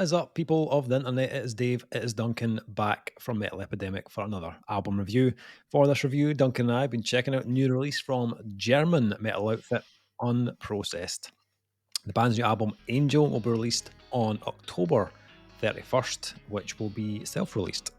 What is up, people of the internet? It is Dave, it is Duncan, back from Metal Epidemic for another album review. For this review, Duncan and I have been checking out a new release from German metal outfit Unprocessed. The band's new album, Angel, will be released on October 31st, which will be self-released.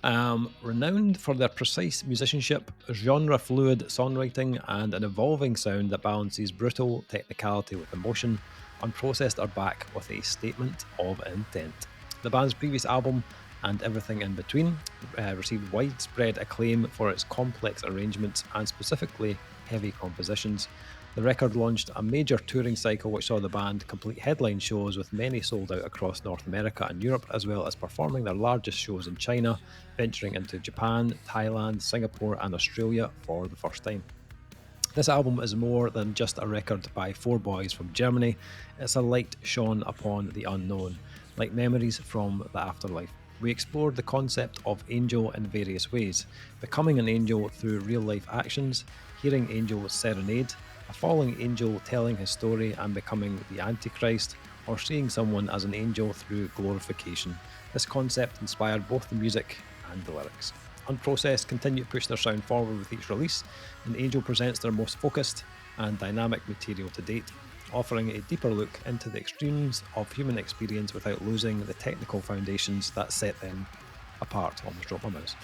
Renowned for their precise musicianship, genre-fluid songwriting, and an evolving sound that balances brutal technicality with emotion, Unprocessed are back with a statement of intent. The band's previous album, and everything in between, received widespread acclaim for its complex arrangements and specifically heavy compositions. The record launched a major touring cycle which saw the band complete headline shows with many sold out across North America and Europe, as well as performing their largest shows in China, venturing into Japan, Thailand, Singapore and Australia for the first time. This album is more than just a record by four boys from Germany. It's a light shone upon the unknown, like memories from the afterlife. We explored the concept of angel in various ways, becoming an angel through real-life actions, hearing angels serenade, a falling angel telling his story and becoming the Antichrist, or seeing someone as an angel through glorification. This concept inspired both the music and the lyrics. Unprocessed continue to push their sound forward with each release, and Angel presents their most focused and dynamic material to date, offering a deeper look into the extremes of human experience without losing the technical foundations that set them apart. Almost dropped my mouse.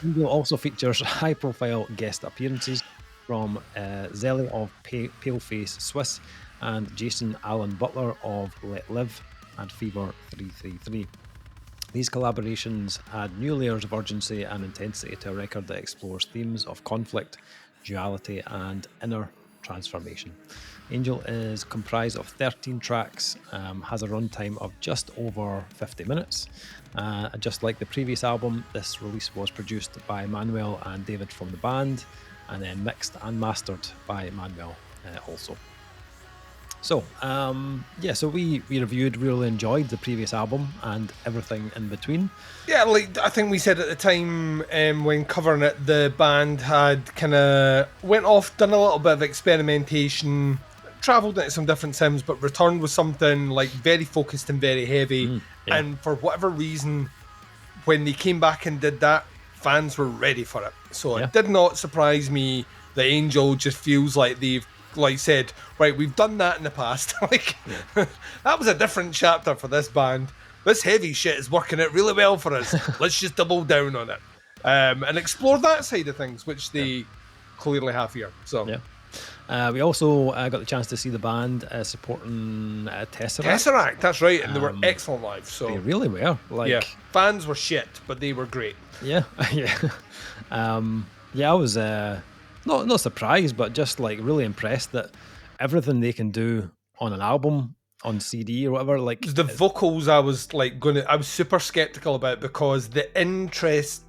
Angel also features high-profile guest appearances from Zelly of Paleface Swiss and Jason Allen Butler of Let Live and Fever 333. These collaborations add new layers of urgency and intensity to a record that explores themes of conflict, duality, and inner transformation. Angel is comprised of 13 tracks, has a runtime of just over 50 minutes. Just like the previous album, this release was produced by Manuel and David from the band, and then mixed and mastered by Manuel also. So, so we reviewed, really enjoyed the previous album and everything in between. Yeah, like I think we said at the time when covering it, the band had kind of went off, done a little bit of experimentation, travelled into some different sims, but returned with something like very focused and very heavy. And for whatever reason, when they came back and did that, fans were ready for it. So it did not surprise me that Angel just feels like they've said, right, we've done that in the past. That was a different chapter for this band. This heavy shit is working out really well for us. Let's just double down on it and explore that side of things, which they clearly have here. So we also got the chance to see the band supporting Tesseract. Tesseract, that's right, and they were excellent live. So they really were. Fans were shit, but they were great. I was not surprised, but just like really impressed that everything they can do on an album, on CD or whatever, like the vocals, I was super skeptical about, because the interest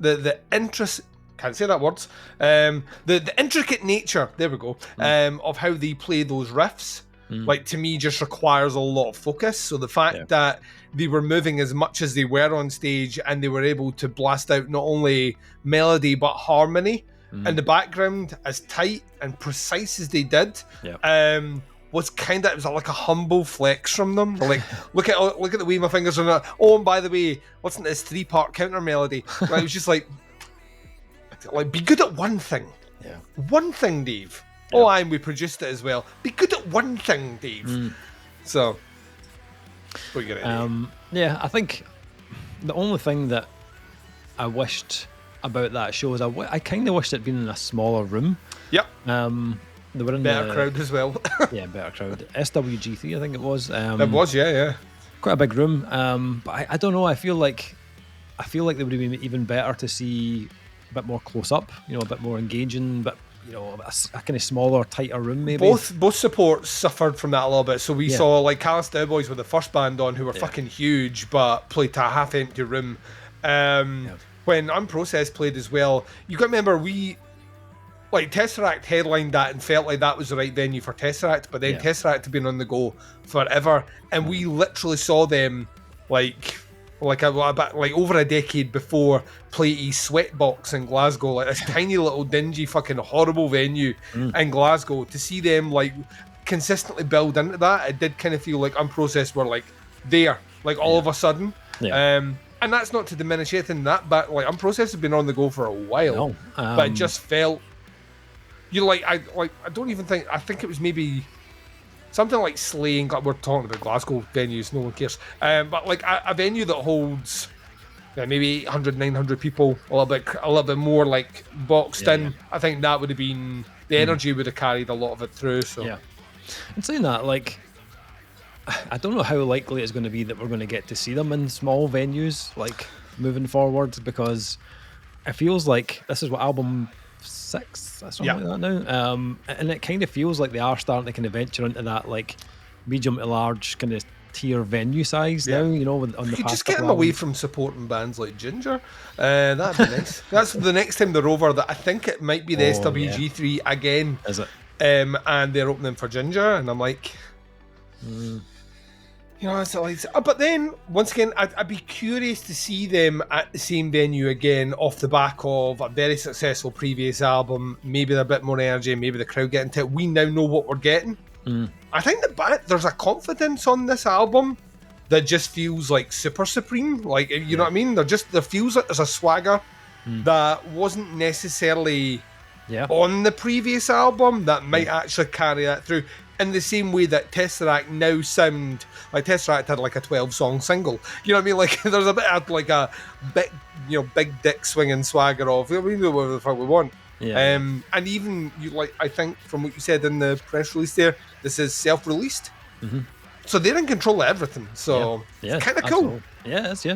can't say that words, the intricate nature, there we go, of how they play those riffs, like to me just requires a lot of focus. So the fact that they were moving as much as they were on stage and they were able to blast out not only melody but harmony in the background as tight and precise as they did, was kind of, it was like a humble flex from them. Like, look at the way my fingers are not. Oh, and by the way, listen to this 3-part counter melody. Like, it was just like be good at one thing. One thing, Dave. Oh, and we produced it as well. Be good at one thing, Dave. So, what you gonna I think the only thing that I wished about that show is I kind of wished it'd been in a smaller room. They were in better crowd as well. Better crowd. SWG3, I think it was. It was, quite a big room. But I don't know. I feel like they would have been even better to see a bit more close up. You know, a bit more engaging, but a kind of smaller, tighter room maybe. Both supports suffered from that a little bit. So we saw like Callous Cowboys with the first band on, who were fucking huge, but played to a half-empty room. When Unprocessed played as well, you got to remember Tesseract headlined that and felt like that was the right venue for Tesseract, but then Tesseract had been on the go forever, and we literally saw them over a decade before play East Sweatbox in Glasgow, like this tiny little dingy fucking horrible venue in Glasgow. To see them like consistently build into that, it did kind of feel like Unprocessed were like there like all of a sudden. Yeah. And that's not to diminish anything that, but like Unprocessed has been on the go for a while, No. but it just felt I don't even think, I think it was maybe something like Slaying. We're talking about Glasgow venues, no one cares. But like a venue that holds maybe 800, 900 people, a little bit more like boxed in. Yeah. I think that would have been, the energy would have carried a lot of it through. So yeah. And saying that, like, I don't know how likely it's going to be that we're going to get to see them in small venues, like moving forward, because it feels like this is what album 6, something like that now. And it kind of feels like they are starting to kind of venture into that like medium to large kind of tier venue size now, you know, on the you past just get couple them away albums. from supporting bands like Ginger. That'd be nice. That's the next time they're over. That I think it might be the SWG3 again. Is it? And they're opening for Ginger, and I'm like, you know, it's like. But then once again, I'd be curious to see them at the same venue again, off the back of a very successful previous album. Maybe a bit more energy, maybe the crowd getting to it. We now know what we're getting. I think there's a confidence on this album that just feels like super supreme. Like, you know what I mean? There feels like there's a swagger that wasn't necessarily on the previous album that might actually carry that through. In the same way that Tesseract now sound like Tesseract had like a 12-song single. You know what I mean? Like there's a bit of like a big dick swinging swagger of we do whatever the fuck we want. And even I think from what you said in the press release there, this is self-released, so they're in control of everything. So it's kind of cool. Yeah, it's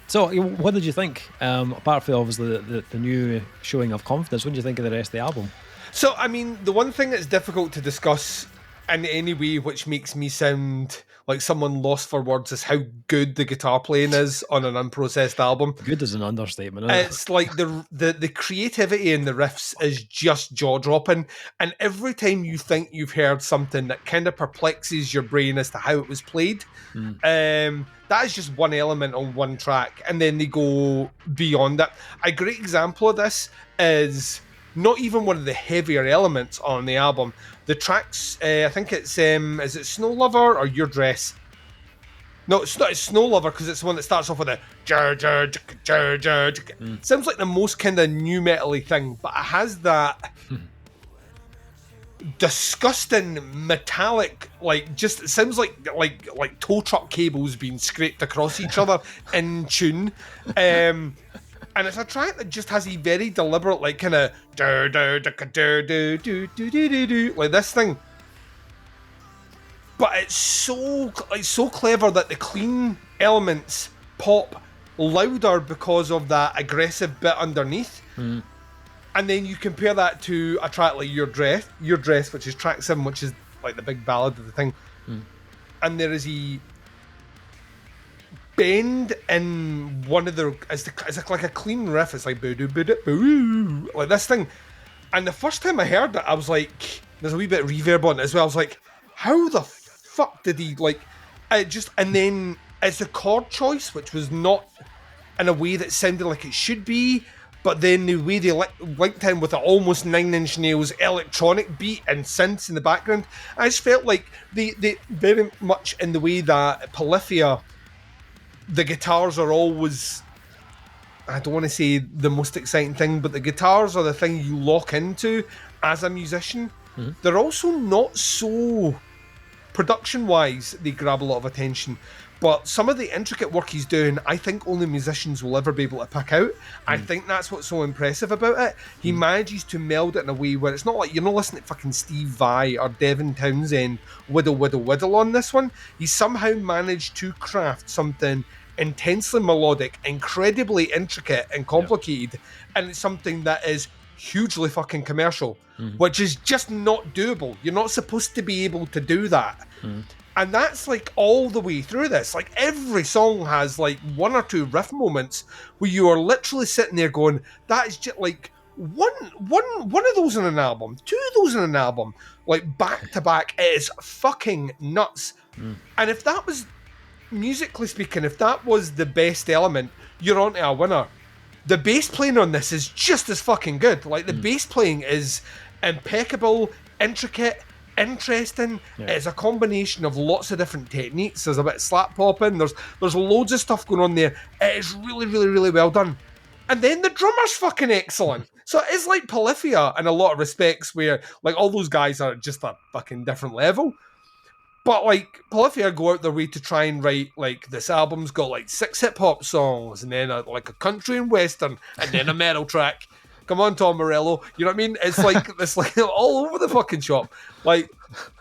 So what did you think? Apart from obviously the new showing of confidence, what did you think of the rest of the album? So I mean, the one thing that's difficult to discuss in any way, which makes me sound like someone lost for words, is how good the guitar playing is on an Unprocessed album. Good is an understatement, isn't it? It's like the creativity in the riffs is just jaw-dropping, and every time you think you've heard something that kind of perplexes your brain as to how it was played, that is just one element on one track, and then they go beyond that. A great example of this is not even one of the heavier elements on the album. The tracks, I think it's, is it Snow Lover or Your Dress? No, it's not. It's Snow Lover because it's the one that starts off with a jar jar jar jar. Sounds like the most kind of new metal-y thing, but it has that disgusting metallic, like, just, it sounds like tow truck cables being scraped across each other in tune. And it's a track that just has a very deliberate, like, kind of like this thing. But it's so clever that the clean elements pop louder because of that aggressive bit underneath. And then you compare that to a track like Your Dress, which is track 7, which is like the big ballad of the thing. And there is a bend in one of the, it's like a clean riff. It's like boo like this thing. And the first time I heard it, I was like, there's a wee bit of reverb on it as well. I was like, how the fuck did he, like, it just, and then it's the chord choice, which was not in a way that sounded like it should be, but then the way they linked in with an almost Nine Inch Nails electronic beat and synths in the background, I just felt like they very much in the way that Polyphia, the guitars are always, I don't want to say the most exciting thing, but the guitars are the thing you lock into as a musician. They're also not so, production-wise, they grab a lot of attention. But some of the intricate work he's doing, I think only musicians will ever be able to pick out. I think that's what's so impressive about it. He manages to meld it in a way where it's not like you're not listening to fucking Steve Vai or Devin Townsend whittle on this one. He somehow managed to craft something intensely melodic, incredibly intricate and complicated, and it's something that is hugely fucking commercial, which is just not doable. You're not supposed to be able to do that. And that's like all the way through this. Like every song has like one or two riff moments where you are literally sitting there going, that is just like one of those in an album, two of those in an album, like back to back. It is fucking nuts. And if that was, musically speaking, if that was the best element, you're onto a winner. The bass playing on this is just as fucking good. Like the bass playing is impeccable, intricate, interesting. It's a combination of lots of different techniques. There's a bit of slap popping. There's loads of stuff going on there. It is really, really, really well done. And then the drummer's fucking excellent. So it is like Polyphia in a lot of respects, where like all those guys are just a fucking different level. But like Polyphia go out their way to try and write, like, this album's got like 6 hip hop songs, and then like a country and western, and then a metal track. Come on, Tom Morello. You know what I mean? It's like it's like all over the fucking shop. Like,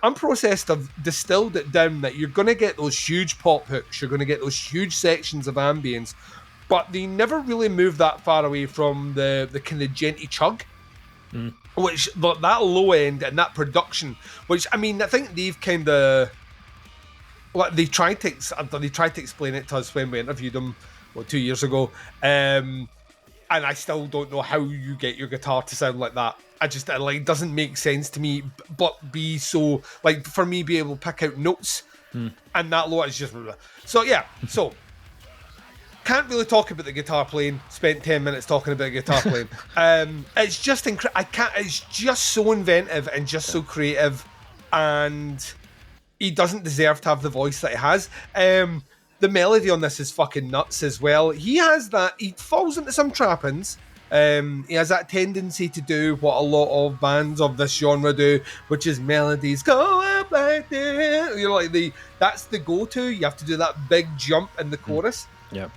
Unprocessed have distilled it down that you're gonna get those huge pop hooks, you're gonna get those huge sections of ambience, but they never really move that far away from the kind of djenty chug. Which that low end and that production, which I mean, I think they've kind of like they tried to explain it to us when we interviewed them 2 years ago, and I still don't know how you get your guitar to sound like that. It like doesn't make sense to me, but be so like for me be able to pick out notes, and that low is just so yeah. So can't really talk about the guitar playing. Spent 10 minutes talking about guitar playing. It's just it's just so inventive and just so creative, and he doesn't deserve to have the voice that he has. The melody on this is fucking nuts as well. He falls into some trappings. He has that tendency to do what a lot of bands of this genre do, which is melodies go up like this. You know, like that's the go-to. You have to do that big jump in the chorus. Yeah.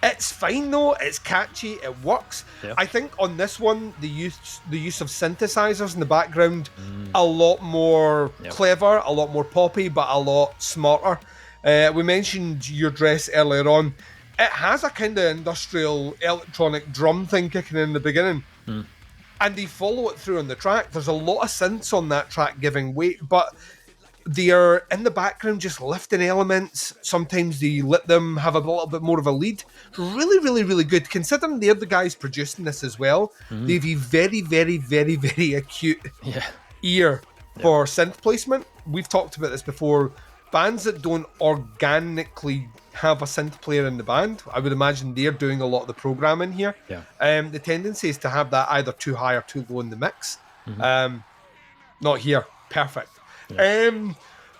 It's fine though, it's catchy, it works. Yeah. I think on this one, the use of synthesizers in the background, a lot more clever, a lot more poppy, but a lot smarter. We mentioned Your Dress earlier on. It has a kind of industrial electronic drum thing kicking in the beginning. And they follow it through on the track. There's a lot of synths on that track giving weight, but they are in the background just lifting elements. Sometimes they let them have a little bit more of a lead. Really, really, really good. Considering they're the guys producing this as well, they've a very, very, very, very acute ear for synth placement. We've talked about this before. Bands that don't organically have a synth player in the band, I would imagine they're doing a lot of the programming here. The tendency is to have that either too high or too low in the mix. Not here. Perfect.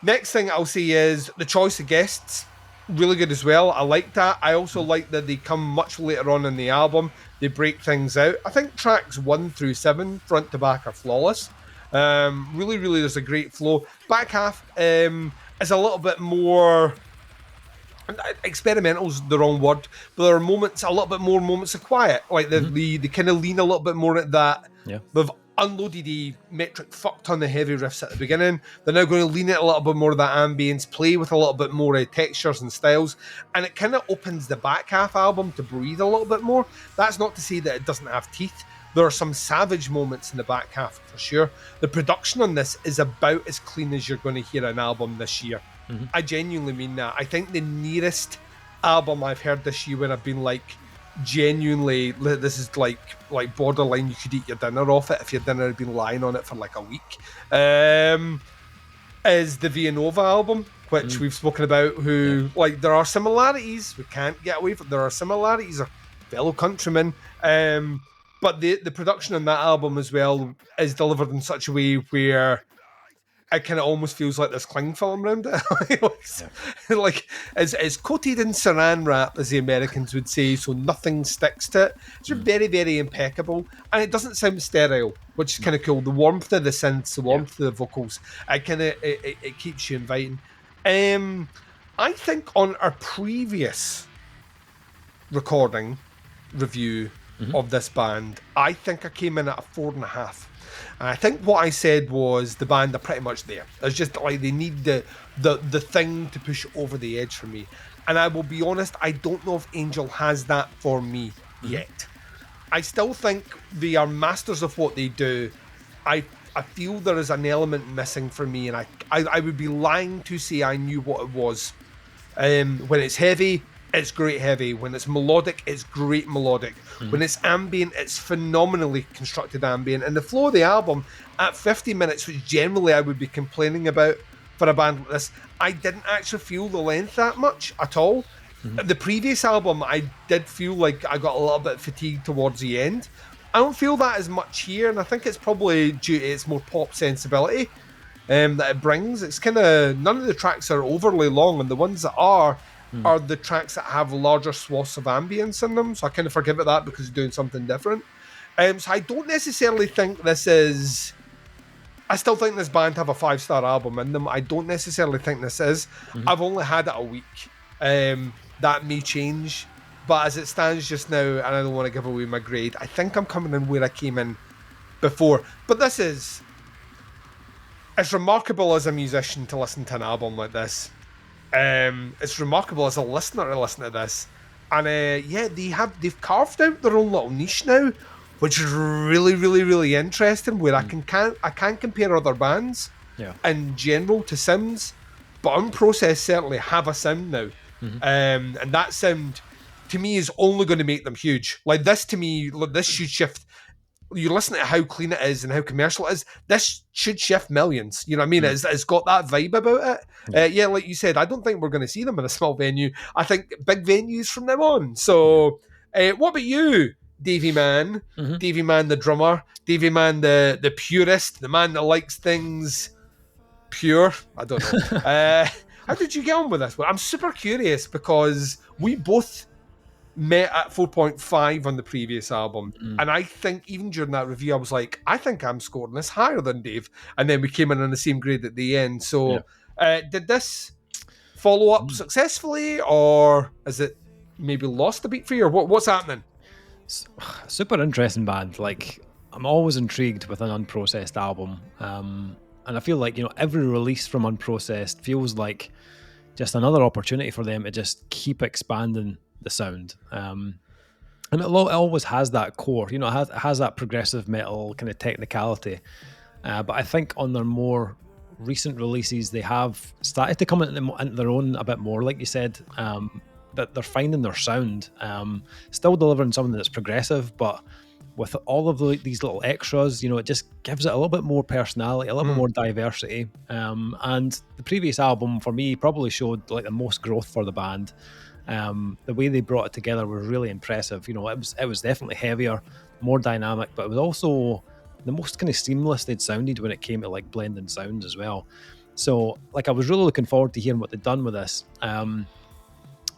Next thing I'll say is the choice of guests, really good as well. I like that. I also like that they come much later on in the album. They break things out. I think tracks 1 through 7, front to back, are flawless. Really, really, there's a great flow. Back half is a little bit more experimental's the wrong word, but there are moments, a little bit more moments of quiet. Like they kind of lean a little bit more at that. They've unloaded a metric fuck ton of heavy riffs at the beginning. They're now going to lean it a little bit more of that ambience, play with a little bit more textures and styles, and it kind of opens the back half album to breathe a little bit more. That's not to say that it doesn't have teeth. There are some savage moments in the back half for sure. The production on this is about as clean as you're going to hear an album this year. I genuinely mean that. I think the nearest album I've heard this year when I've been like, genuinely, this is like borderline, you could eat your dinner off it if your dinner had been lying on it for like a week, is the Vianova album, which we've spoken about, who like there are similarities, we can't get away from, there are similarities, are fellow countrymen, but the production on that album as well is delivered in such a way where it kind of almost feels like there's cling film around it. Like it's coated in saran wrap, as the Americans would say, so nothing sticks to it. It's very, very impeccable, and it doesn't sound sterile, which is kind of cool. The warmth of the synths, the warmth of the vocals, it keeps you inviting. I think on our previous recording review of this band, I think I came in at a 4.5. And I think what I said was the band are pretty much there. It's just like they need the thing to push over the edge for me. And I will be honest, I don't know if Angel has that for me yet. I still think they are masters of what they do. I feel there is an element missing for me, and I would be lying to say I knew what it was. When it's heavy, it's great heavy. When it's melodic, it's great melodic. When it's ambient, it's phenomenally constructed ambient. And the flow of the album at 50 minutes, which generally I would be complaining about for a band like this, I didn't actually feel the length that much at all. The previous album, I did feel like I got a little bit fatigued towards the end. I don't feel that as much here, and I think it's probably due to its more pop sensibility. that it brings. It's kind of, none of the tracks are overly long, and the ones that are the tracks that have larger swaths of ambience in them. So I kind of forgive it that because it's doing something different. So I don't necessarily think this is. I still think this band have a 5-star album in them. I don't necessarily think this is. I've only had it a week. That may change. But as it stands just now, and I don't want to give away my grade, I think I'm coming in where I came in before. But this is... It's remarkable as a musician to listen to an album like this. It's remarkable as a listener to listen to this. And yeah, they've carved out their own little niche now, which is really, really, really interesting, where I can't compare other bands in general to sounds, but Unprocessed certainly have a sound now. And that sound, to me, is only going to make them huge. Like this, to me, this should shift. You listen to how clean it is and how commercial it is, this should shift millions. You know what I mean? It's got that vibe about it. Yeah, like you said, I don't think we're going to see them in a small venue. I think big venues from now on. So, what about you, Davey Man? Davey Man, the drummer. Davey Man, the purist. The man that likes things pure. I don't know. How did you get on with this one? I'm super curious because we both met at 4.5 on the previous album, and I think even during that review I was like, I think I'm scoring this higher than Dave, and then we came in on the same grade at the end. So did this follow up successfully, or is it maybe lost a beat for you, or what's happening? Super interesting band. Like, I'm always intrigued with an Unprocessed album, and I feel like, you know, every release from Unprocessed feels like just another opportunity for them to just keep expanding the sound. And it always has that core, you know, it has that progressive metal kind of technicality. But I think on their more recent releases, they have started to come into their own a bit more, like you said, that they're finding their sound, still delivering something that's progressive, but with all of these little extras, you know, it just gives it a little bit more personality, a little bit more diversity. And the previous album, for me, probably showed like the most growth for the band. The way they brought it together was really impressive. You know, it was definitely heavier, more dynamic, but it was also the most kind of seamless they'd sounded when it came to like blending sounds as well. So like I was really looking forward to hearing what they'd done with this.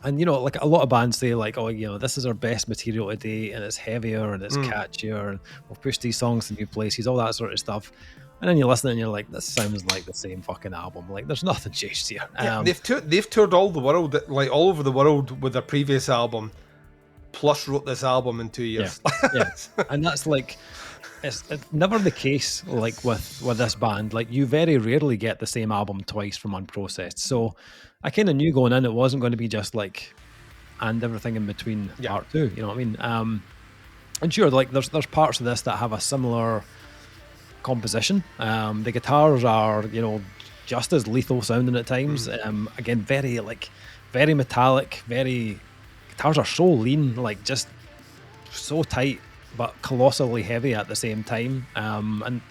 And, you know, like a lot of bands say like, oh, you know, this is our best material today, and it's heavier and it's catchier, and we'll push these songs to new places, all that sort of stuff. And then you listen and you're like, this sounds like the same fucking album. Like, there's nothing changed here. Yeah, they've toured all the world, like all over the world with their previous album, plus wrote this album in 2 years. Yeah. And that's like, it's never the case like with this band. Like, you very rarely get the same album twice from Unprocessed. So I kind of knew going in it wasn't going to be just like, and everything in between part two. You know what I mean? And sure, like there's parts of this that have a similar composition. The guitars are, you know, just as lethal sounding at times. Again, very metallic. Guitars are so lean, like just so tight, but colossally heavy at the same time. And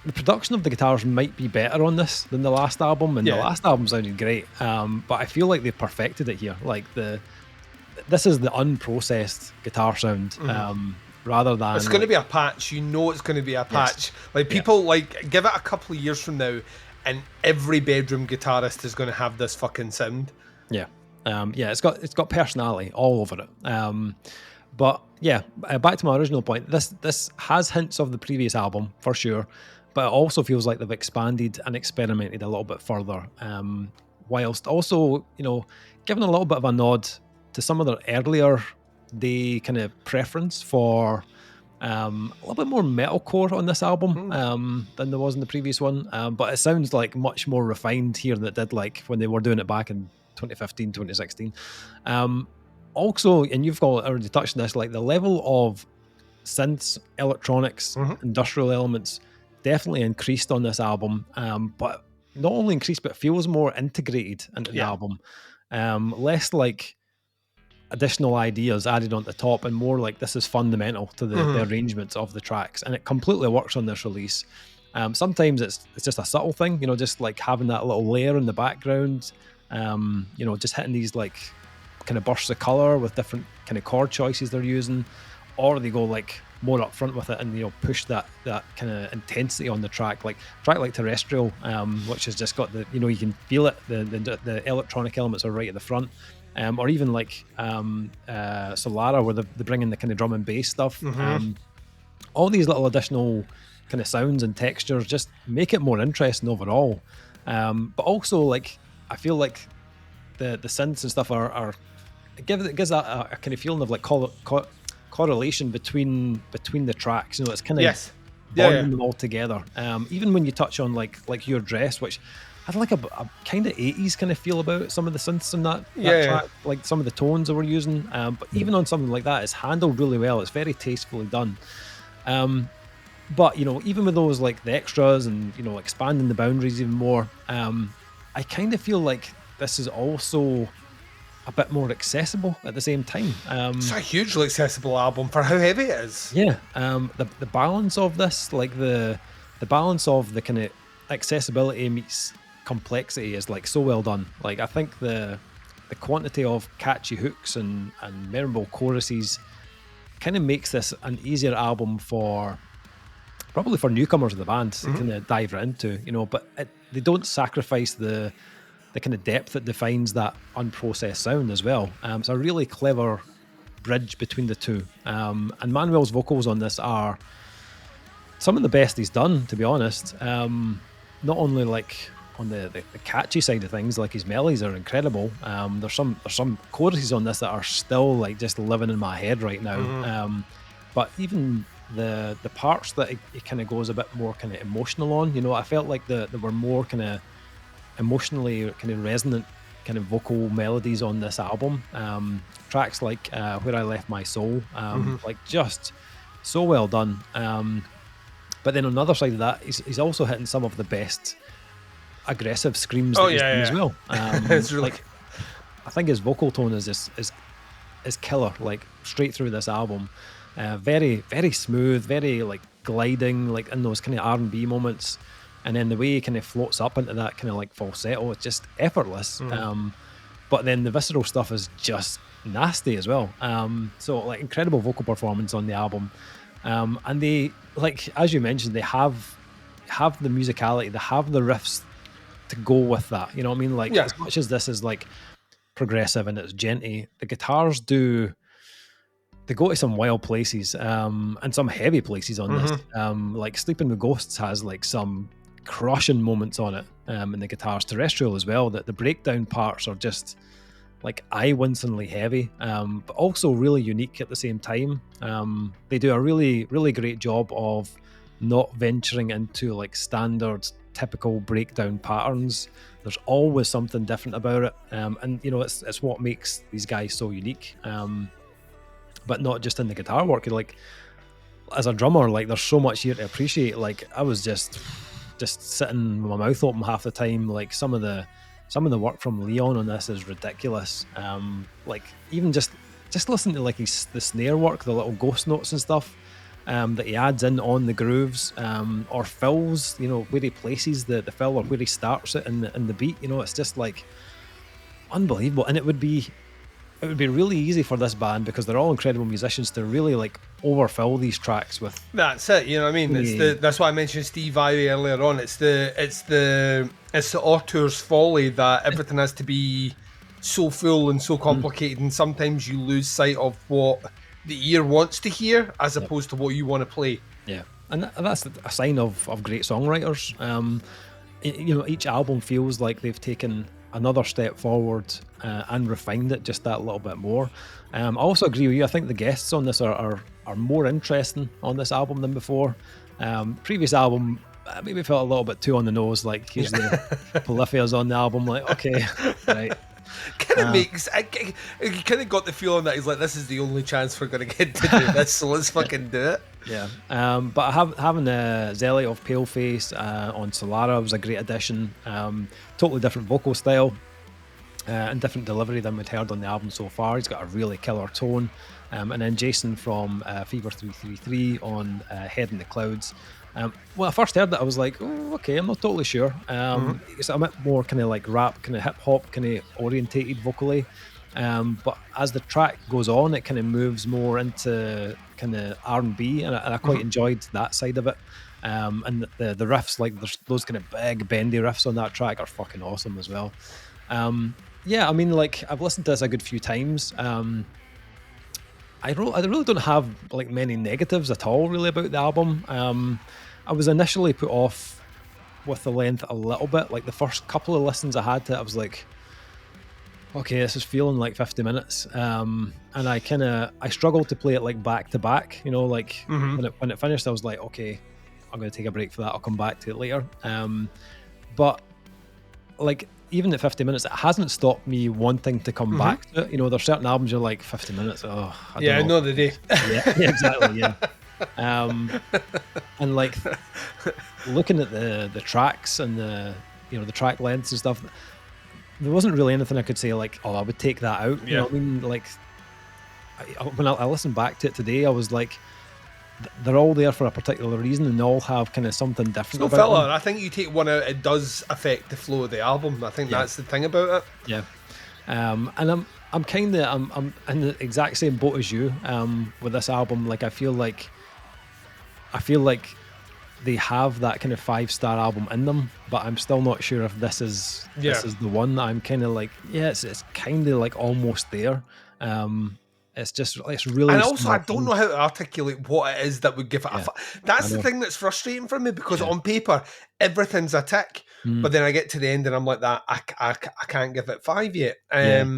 the production of the guitars might be better on this than the last album, and the last album sounded great. But I feel like they've perfected it here. Like this is the Unprocessed guitar sound, rather than it's going to be a patch. You know, it's going to be a patch. Like people like give it a couple of years from now, and every bedroom guitarist is going to have this fucking sound. It's got personality all over it. But yeah, back to my original point. This has hints of the previous album for sure, but it also feels like they've expanded and experimented a little bit further, whilst also, you know, giving a little bit of a nod to some of their earlier day kind of preference for a little bit more metalcore on this album than there was in the previous one. But it sounds like much more refined here than it did like when they were doing it back in 2015, 2016. Also, and you've already touched on this, like the level of synths, electronics, industrial elements definitely increased on this album. But not only increased, but feels more integrated into the album. Less like additional ideas added on the top, and more like this is fundamental to the arrangements of the tracks, and it completely works on this release. Sometimes it's just a subtle thing, you know, just like having that little layer in the background, you know, just hitting these like kind of bursts of color with different kind of chord choices they're using, or they go like more upfront with it, and push that kind of intensity on the track, like Terrestrial, which has just got the you can feel it. The electronic elements are right at the front, or even like Solara, where they bring in the kind of drum and bass stuff. All these little additional kind of sounds and textures just make it more interesting overall. But also, like, I feel like the synths and stuff are it gives that a kind of feeling of like correlation between the tracks. It's kind of Yes. bonding them all together. Even when you touch on like Your Dress, which had like a kind of 80s kind of feel about it, some of the synths in that track, like some of the tones that we're using. But even on something like that, it's handled really well. It's very tastefully done. But even with those, like the extras and expanding the boundaries even more, I kind of feel like this is also a bit more accessible at the same time. It's a hugely accessible album for how heavy it is. Yeah. The balance of this, like the balance of the kind of accessibility meets complexity is like so well done. Like, I think the quantity of catchy hooks and memorable choruses kind of makes this an easier album probably for newcomers of the band to kind of dive right into, but they don't sacrifice the kind of depth that defines that unprocessed sound as well. It's a really clever bridge between the two. And Manuel's vocals on this are some of the best he's done, to be honest. Not only like on the catchy side of things, like his melodies are incredible. There's some choruses on this that are still like just living in my head right now. But even the parts that it kind of goes a bit more kind of emotional on, I felt like there were more kind of emotionally kind of resonant kind of vocal melodies on this album. Tracks like Where I Left My Soul, like just so well done. But then on the other side of that, he's also hitting some of the best aggressive screams that he's done as well. It's really like, I think his vocal tone is killer, like straight through this album. Very, very smooth, very like gliding, like in those kind of R&B moments. And then the way he kind of floats up into that kind of like falsetto, it's just effortless. But then the visceral stuff is just nasty as well. So like incredible vocal performance on the album. And they, like, as you mentioned, they have the musicality, they have the riffs to go with that. You know what I mean? Like, as much as this is like progressive and it's djenty, the guitars they go to some wild places, and some heavy places on this. Like Sleeping with Ghosts has like some crushing moments on it, and the guitars. Terrestrial as well, that the breakdown parts are just like eye-wincingly heavy, but also really unique at the same time. They do a really, really great job of not venturing into like standard typical breakdown patterns. There's always something different about it, and it's what makes these guys so unique. But not just in the guitar work. Like, as a drummer, like there's so much here to appreciate. Like, I was just sitting with my mouth open half the time. Like, some of the work from Leon on this is ridiculous. Like, even just listen to like the snare work, the little ghost notes and stuff that he adds in on the grooves, or fills, where he places the fill, or where he starts it in the beat. It's just like unbelievable. And it would be really easy for this band, because they're all incredible musicians, to really like overfill these tracks with. That's it. You know what I mean? That's why I mentioned Steve Vai earlier on. It's the auteur's folly that everything has to be so full and so complicated, and sometimes you lose sight of what the ear wants to hear as opposed to what you want to play. Yeah, and that's a sign of great songwriters. Each album feels like they've taken another step forward and refined it just that little bit more. I also agree with you. I think the guests on this are more interesting on this album than before. Previous album maybe felt a little bit too on the nose, like usually Polyphia's on the album, like, okay, right. Kind of makes, you kind of got the feeling that he's like, this is the only chance we're going to get to do this, so let's fucking do it. Yeah, but having Zelly of Paleface on Solara was a great addition. Totally different vocal style and different delivery than we'd heard on the album so far. He's got a really killer tone. And then Jason from Fever 333 on Head in the Clouds. When I first heard that, I was like, oh, okay, I'm not totally sure. It's a bit more kind of like rap, kind of hip hop, kind of orientated vocally. But as the track goes on, it kind of moves more into kind of R&B, and I quite Mhm. enjoyed that side of it. And the riffs, like there's those kind of big bendy riffs on that track, are fucking awesome as well. Yeah, I mean, like I've listened to this a good few times. I really don't have like many negatives at all, really, about the album. I was initially put off with the length a little bit. Like the first couple of listens I had to it, I was like, okay, this is feeling like 50 minutes. And I struggled to play it like back to back, like Mhm. when it finished, I was like, okay, I'm gonna take a break for that. I'll come back to it later. But like even at 50 minutes, it hasn't stopped me wanting to come Mhm. back to it. There's certain albums you're like 50 minutes, oh, I don't Yeah, know. no, the day. Yeah, yeah, exactly, yeah. Um, and like looking at the tracks and the track lengths and stuff, there wasn't really anything I could say like, oh, I would take that out. You know Yeah. what I mean? Like when I listened back to it today, I was like, they're all there for a particular reason, and they all have kind of something It's different no about them. filler. I think you take one out, it does affect the flow of the album. I think Yeah, that's the thing about it. yeah. And I'm kind of I'm in the exact same boat as you with this album. Like I feel like they have that kind of 5-star album in them, but I'm still not sure if this Yeah. is the one. I'm kind of like, yeah, it's kind of like almost there. It's really And also, I small don't know things. how to articulate what it is that would give it a. Yeah, I That's the know. thing that's frustrating for me because Yeah. on paper everything's a tick, Mm, but then I get to the end and I'm like that. I can't give it 5 yet. yeah. Yeah, I know what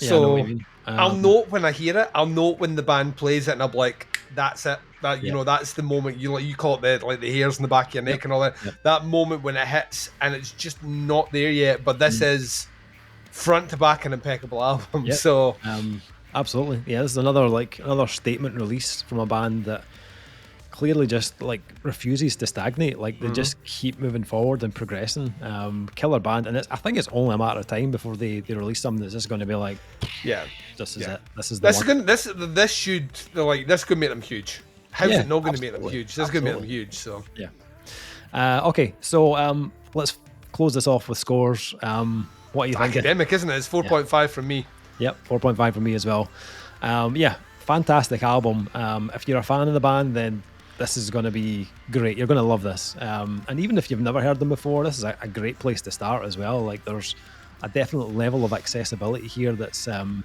you So mean. I'll know it when I hear it. I'll know it when the band plays it, and I'll be like, "That's it." That Yeah. that's the moment you call it the hairs in the back of your Yep. neck and all that. Yep. That moment when it hits, and it's just not there yet. But this Mm, is front to back an impeccable album. yep. So Absolutely. Yeah, this is another statement release from a band that clearly just like refuses to stagnate. Like they mhm. just keep moving forward and progressing. Killer band, and I think it's only a matter of time before they release something that's just going to be like, Yeah, this is yeah. it. This is the This is one. gonna this should this could make them huge. How's Yeah, it not going to make them absolutely, huge? This is going to make them absolutely. huge. So Yeah. Okay, so let's close this off with scores. What are you it's thinking? academic, isn't it? It's Yeah. 4.5 from me. Yep, 4.5 for me as well. Yeah, fantastic album. If you're a fan of the band, then this is going to be great. You're going to love this. And even if you've never heard them before, this is a great place to start as well. Like there's a definite level of accessibility here that's going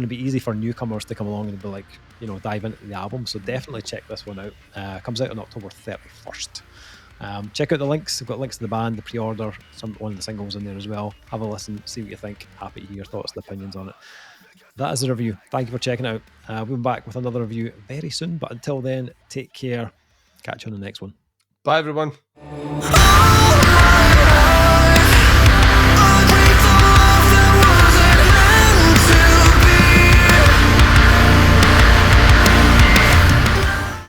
to be easy for newcomers to come along and be like, dive into the album. So definitely check this one out. Comes out on October 31st. Check out the links. I've got links to the band, the pre-order, one of the singles in there as well. Have a listen, see what you think. Happy to hear your thoughts and opinions on it. That is the review. Thank you for checking it out. We'll be back with another review very soon. But until then, take care. Catch you on the next one. Bye, everyone.